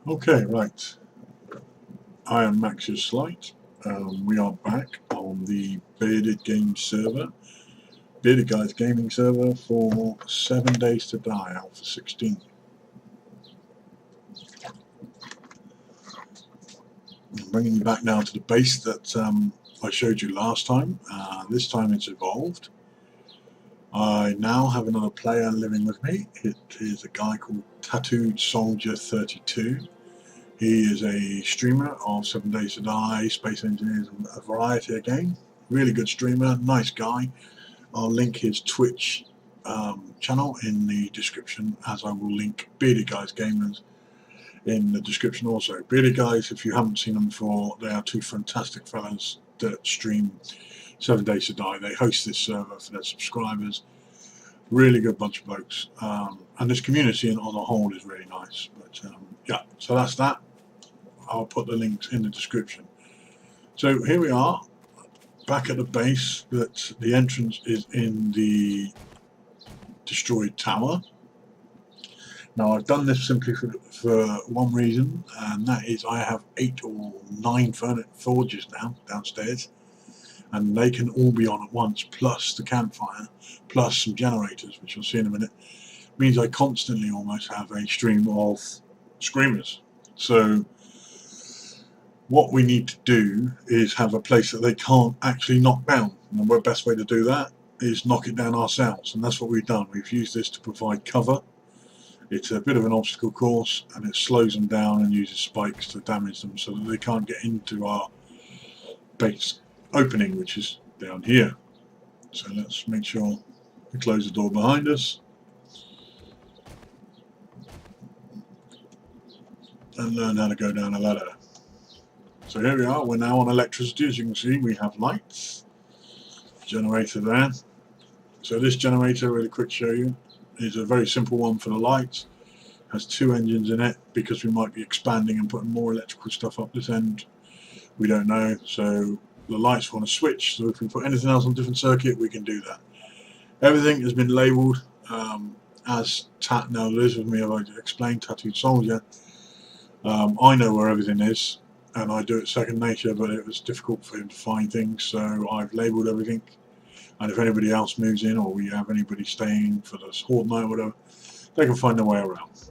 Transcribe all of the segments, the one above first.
Okay, right. I am Max's Slight. We are back on the Bearded Games server, Bearded Guys Gaming server for 7 Days to Die, Alpha 16. I'm bringing you back now to the base that I showed you last time. This time it's evolved. I now have another player living with me. It is a guy called Tattooed Soldier 32. He is a streamer of 7 Days to Die, Space Engineers, and a variety of games. Really good streamer, nice guy. I'll link his Twitch channel in the description, as I will link Bearded Guys Gamers in the description also. Bearded Guys, if you haven't seen them before, they are two fantastic fellas that stream 7 Days to Die. They host this server for their subscribers. Really good bunch of blokes. And this community on the whole is really nice. But yeah, so that's that. I'll put the links in the description. So here we are, back at the base. That the entrance is in the destroyed tower. Now I've done this simply for one reason, and that is I have 8 or 9 forges now downstairs, and they can all be on at once, plus the campfire, plus some generators, which you'll see in a minute. It means I constantly almost have a stream of screamers. So what we need to do is have a place that they can't actually knock down, and the best way to do that is knock it down ourselves, and that's what we've done. We've used this to provide cover. It's a bit of an obstacle course, and it slows them down and uses spikes to damage them so that they can't get into our base opening, which is down here. So let's make sure we close the door behind us and learn how to go down a ladder. So here we are, we're now on electricity. As you can see, we have lights, generator there. So this generator, really quick show you, is a very simple one for the lights. Has 2 engines in it, because we might be expanding and putting more electrical stuff up this end. We don't know, so the lights want to switch, so if we put anything else on a different circuit, we can do that. Everything has been labelled, as Tat now lives with me, I've explained, Tattooed Soldier. I know where everything is, and I do it second nature, but it was difficult for him to find things, so I've labelled everything. And if anybody else moves in, or we have anybody staying for this Horde night or whatever, they can find their way around.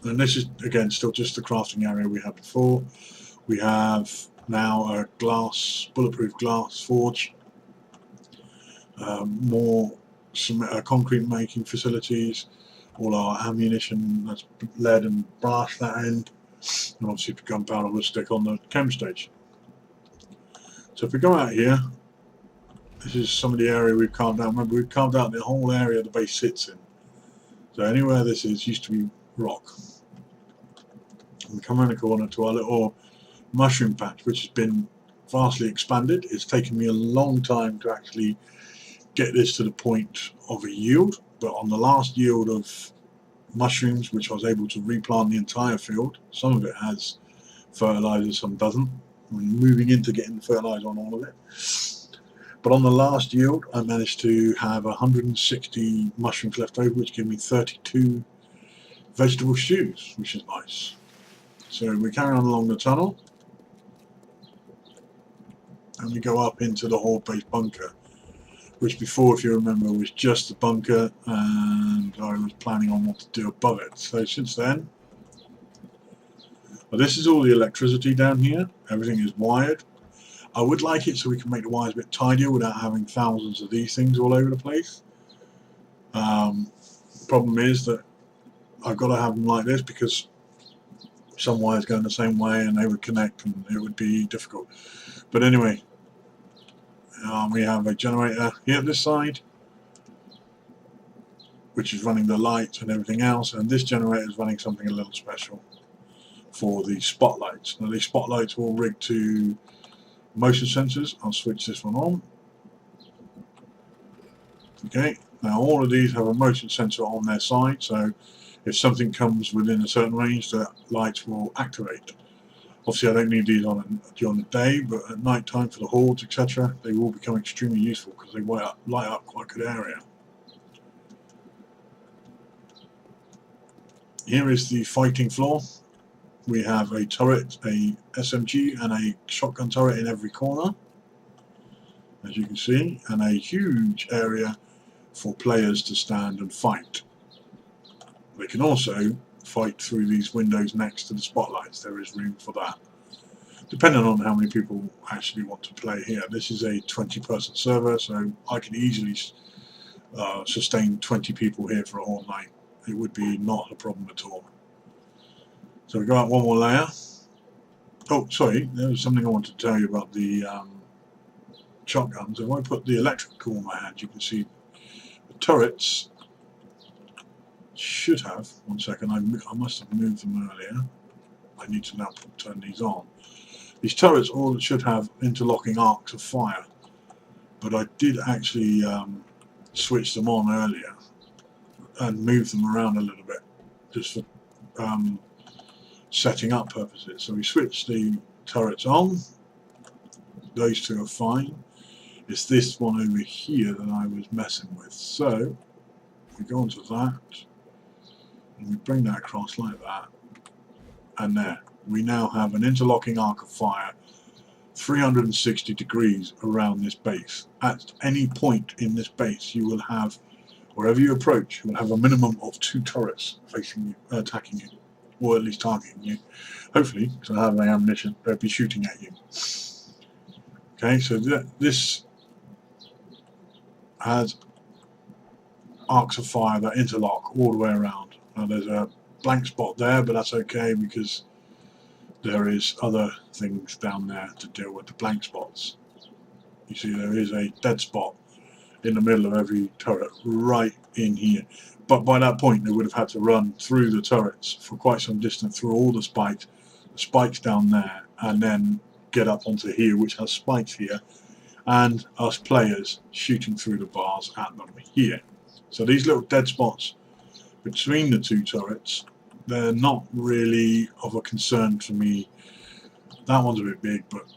And this is, again, still just the crafting area we had before. We have now a bulletproof glass forge, more concrete making facilities, all our ammunition, that's lead and brass that end, and obviously the gunpowder will stick on the chem stage. So if we go out here, this is some of the area we've carved out. Remember, we've carved out the whole area the base sits in. So anywhere this is used to be rock. We come around the corner to our little mushroom patch, which has been vastly expanded. It's taken me a long time to actually get this to the point of a yield, but on the last yield of mushrooms, which I was able to replant the entire field, some of it has fertilizer, some doesn't. We're moving into getting the fertilizer on all of it. But on the last yield, I managed to have 160 mushrooms left over, which gave me 32 vegetable stews, which is nice. So we carry on along the tunnel, and we go up into the Horde base bunker, which before, if you remember, was just the bunker, and I was planning on what to do above it. So since then, well, this is all the electricity down here. Everything is wired. I would like it so we can make the wires a bit tidier without having thousands of these things all over the place. Problem is that I've got to have them like this, because some wires go in the same way and they would connect and it would be difficult. But anyway, we have a generator here this side, which is running the lights and everything else, and this generator is running something a little special for the spotlights. Now these spotlights will rig to motion sensors. I'll switch this one on. Okay, now all of these have a motion sensor on their side, so if something comes within a certain range, the lights will activate. Obviously I don't need these during the day, but at night time for the hordes, etc., they will become extremely useful because they light up quite a good area. Here is the fighting floor. we have a turret, a SMG and a shotgun turret in every corner, as you can see, and a huge area for players to stand and fight. They can also fight through these windows next to the spotlights. There is room for that, depending on how many people actually want to play here. This is a 20-person server, so I can easily sustain 20 people here for a whole night. It would be not a problem at all. So we go out one more layer. Oh, sorry, there was something I wanted to tell you about the shotguns. If I put the electrical in my hand, you can see the turrets should have, one second, I must have moved them earlier. I need to now turn these on. These turrets all should have interlocking arcs of fire, but I did actually switch them on earlier and move them around a little bit, just for setting up purposes. So we switch the turrets on. Those two are fine. It's this one over here that I was messing with. So we go onto that and we bring that across like that, and there we now have an interlocking arc of fire 360 degrees around this base. At any point in this base you will have, wherever you approach, you will have a minimum of 2 turrets facing you, attacking you, or at least targeting you. Hopefully, because I have my ammunition, they'll be shooting at you. Okay, so this has arcs of fire that interlock all the way around. Now there's a blank spot there, but that's okay because there is other things down there to deal with the blank spots. You see there is a dead spot in the middle of every turret right in here, but by that point they would have had to run through the turrets for quite some distance, through all the spikes down there, and then get up onto here, which has spikes here, and us players shooting through the bars at them here. So these little dead spots between the 2 turrets, they're not really of a concern to me. That one's a bit big, but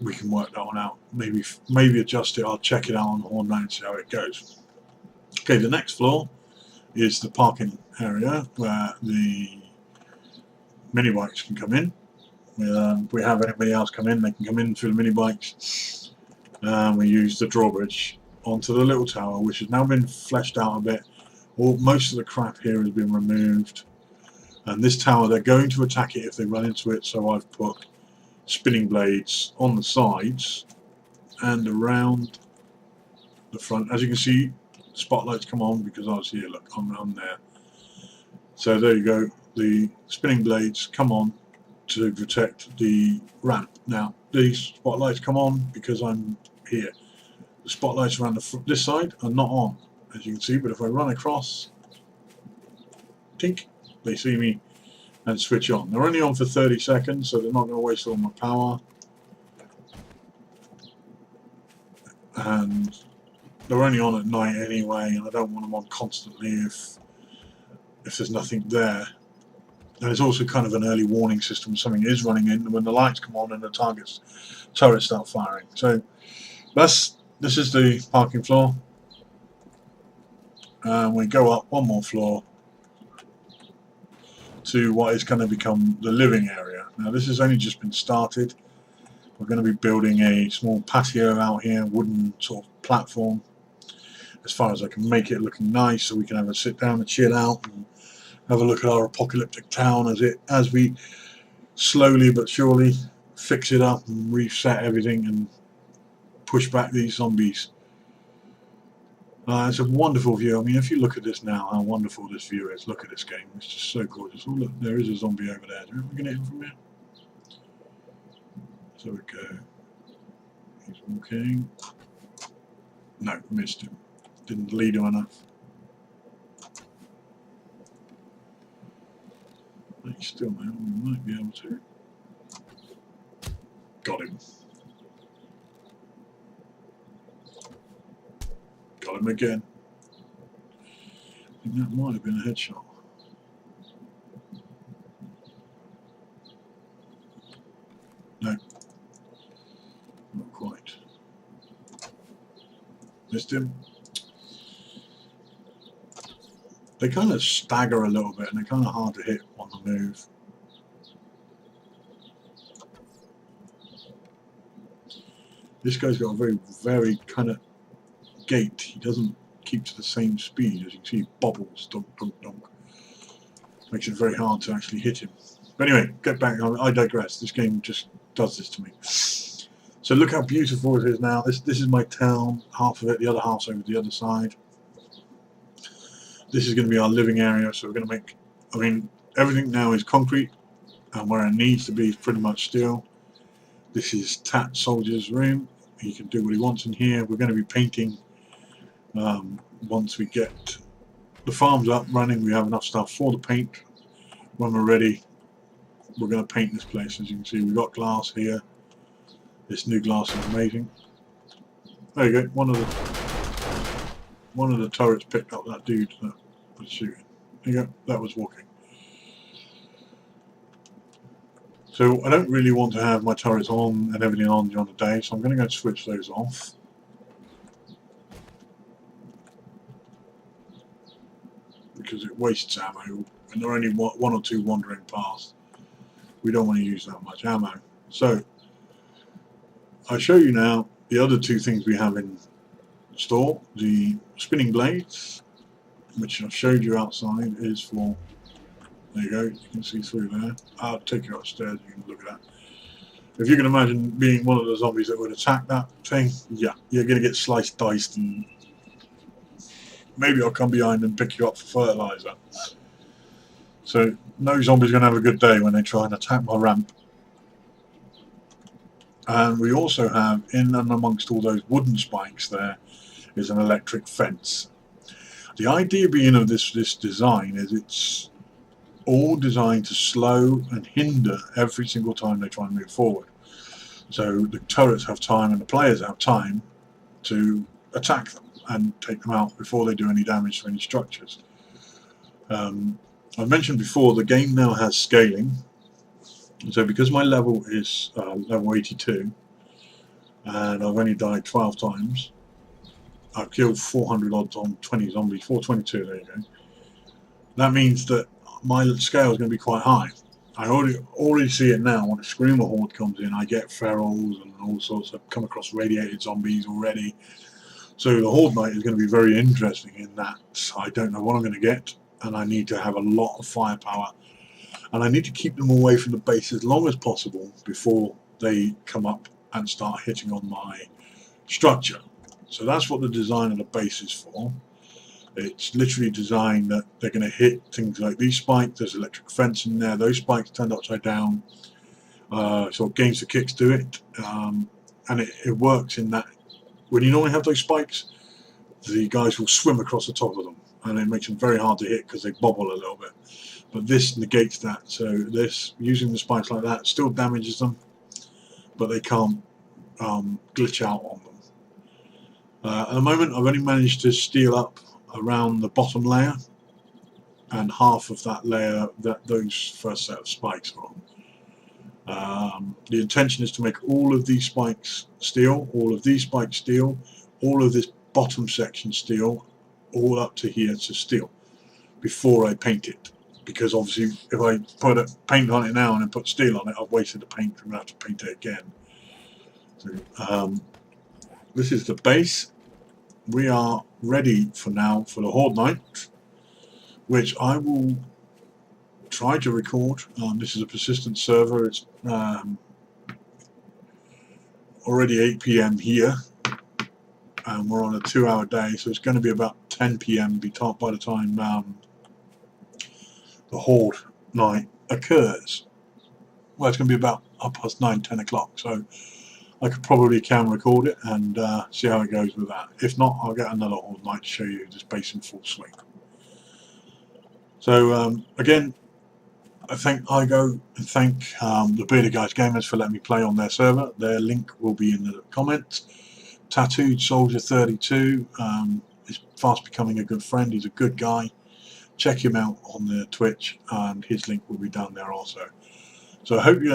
we can work that one out. Maybe adjust it. I'll check it out on Horde and see how it goes. Okay, the next floor is the parking area where the mini bikes can come in. If we have anybody else come in, they can come in through the mini bikes. We use the drawbridge onto the little tower, which has now been fleshed out a bit. Most of the crap here has been removed, and this tower, they're going to attack it if they run into it, so I've put spinning blades on the sides and around the front. As you can see, spotlights come on because I was here. Look, I'm there. So there you go, the spinning blades come on to protect the ramp. Now these spotlights come on because I'm here. The spotlights around this side are not on, as you can see, but if I run across, tink, they see me and switch on. They're only on for 30 seconds, so they're not going to waste all my power. And they're only on at night anyway, and I don't want them on constantly if there's nothing there. And it's also kind of an early warning system. Something is running in when the lights come on and the turrets start firing. So this is the parking floor. We go up one more floor to what is going to become the living area. Now this has only just been started. We're going to be building a small patio out here, wooden sort of platform, as far as I can make it, looking nice, so we can have a sit down and chill out and have a look at our apocalyptic town as we slowly but surely fix it up and reset everything and push back these zombies. It's a wonderful view. I mean, if you look at this now, how wonderful this view is. Look at this game. It's just so gorgeous. Oh, look, there is a zombie over there. Do you think we can hit him from here? So we go. He's walking. No, missed him. Didn't lead him enough. But still, man, we might be able to. Got him. Got him again. I think that might have been a headshot. No. Not quite. Missed him. They kind of stagger a little bit and they're kind of hard to hit on the move. This guy's got a very kind of gait. He doesn't keep to the same speed. As you can see, he bobbles, dunk, dunk, dunk. Makes it very hard to actually hit him. But anyway, get back. I digress. This game just does this to me. So look how beautiful it is now. This is my town, half of it. The other half's over the other side. This is going to be our living area. So we're going to make, I mean, everything now is concrete, and where it needs to be is pretty much steel. This is Tat Soldier's room. He can do what he wants in here. We're going to be painting once we get the farm's up running. We have enough stuff for the paint. When we're ready, we're going to paint this place. As you can see, we've got glass here. This new glass is amazing. There you go. One of the turrets picked up that dude that was shooting. There you go. That was walking. So I don't really want to have my turrets on and everything on during the day, so I'm going to go and switch those off. Because it wastes ammo, and there are only one or two wandering past. We don't want to use that much ammo. So I'll show you now the other two things we have in store. The spinning blades, which I showed you outside, is for, there you go, you can see through there. I'll take you upstairs, you can look at that. If you can imagine being one of the zombies that would attack that thing, yeah, you're going to get sliced, diced, and maybe I'll come behind and pick you up for fertilizer. So no zombie's going to have a good day when they try and attack my ramp. And we also have, in and amongst all those wooden spikes there, is an electric fence. The idea being of this design is it's all designed to slow and hinder every single time they try and move forward. So the turrets have time and the players have time to attack them and take them out before they do any damage to any structures. I mentioned before, the game now has scaling. So because my level is level 82 and I've only died 12 times, I've killed 400 odds on 20 zombies, 422, there you go. That means that my scale is going to be quite high. I already see it now. When a Screamer Horde comes in, I get ferals and all sorts. I've come across radiated zombies already. So the Horde Knight is going to be very interesting in that I don't know what I'm going to get, and I need to have a lot of firepower. And I need to keep them away from the base as long as possible before they come up and start hitting on my structure. So that's what the design of the base is for. It's literally designed that they're going to hit things like these spikes. There's electric fence in there. Those spikes turned upside down. So it gains the kicks to it. And it works in that when you normally have those spikes, the guys will swim across the top of them. And it makes them very hard to hit because they bobble a little bit. But this negates that. So this, using the spikes like that, still damages them, but they can't glitch out on them. At the moment, I've only managed to steal up around the bottom layer, and half of that layer that those first set of spikes are on. The intention is to make all of these spikes steel, all of these spikes steel, all of this bottom section steel, all up to here to steel before I paint it. Because obviously, if I put a paint on it now and then put steel on it, I've wasted the paint. I'm going to have to paint it again. So, this is the base. We are ready for now for the Horde Night, which I will try to record. This is a persistent server. It's already 8 PM here, and we're on a 2-hour day, so it's going to be about 10 PM by the time the Horde Night occurs. Well, it's going to be about 9:30, 10 o'clock, so I could probably camera record it and see how it goes with that. If not, I'll get another Horde Night to show you this base in full swing. So again, I thank Igo and thank the Bearded Guys Gamers for letting me play on their server. Their link will be in the comments. Tattooed Soldier 32 is fast becoming a good friend. He's a good guy. Check him out on the Twitch, and his link will be down there also. So I hope you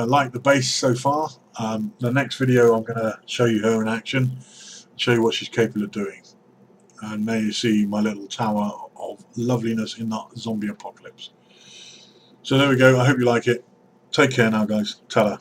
like the base so far. The next video I'm going to show you her in action, show you what she's capable of doing. And there you see my little tower of loveliness in that zombie apocalypse. So there we go. I hope you like it. Take care now, guys. Ta-da.